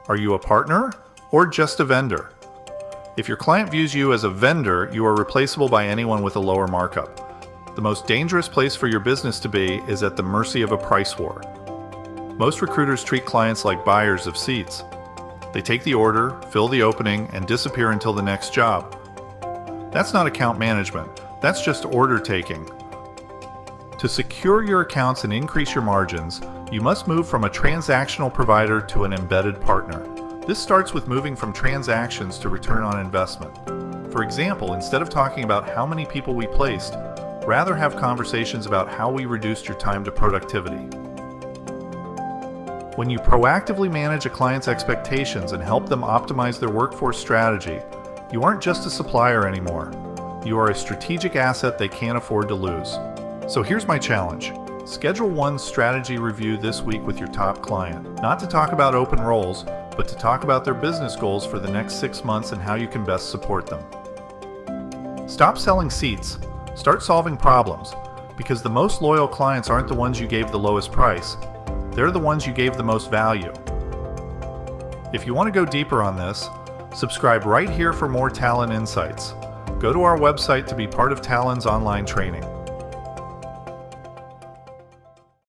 Are you a partner or just a vendor? If your client views you as a vendor, you are replaceable by anyone with a lower markup. The most dangerous place for your business to be is at the mercy of a price war. Most recruiters treat clients like buyers of seats. They take the order, fill the opening, and disappear until the next job. That's not account management. That's just order taking. To secure your accounts and increase your margins, you must move from a transactional provider to an embedded partner. This starts with moving from transactions to return on investment. For example, instead of talking about how many people we placed, rather have conversations about how we reduced your time to productivity. When you proactively manage a client's expectations and help them optimize their workforce strategy, you aren't just a supplier anymore. You are a strategic asset they can't afford to lose. So here's my challenge. Schedule one strategy review this week with your top client, not to talk about open roles, but to talk about their business goals for the next 6 months and how you can best support them. Stop selling seats. Start solving problems, because the most loyal clients aren't the ones you gave the lowest price. They're the ones you gave the most value. If you want to go deeper on this, subscribe right here for more Tallann Insights. Go to our website to be part of Tallann's online training.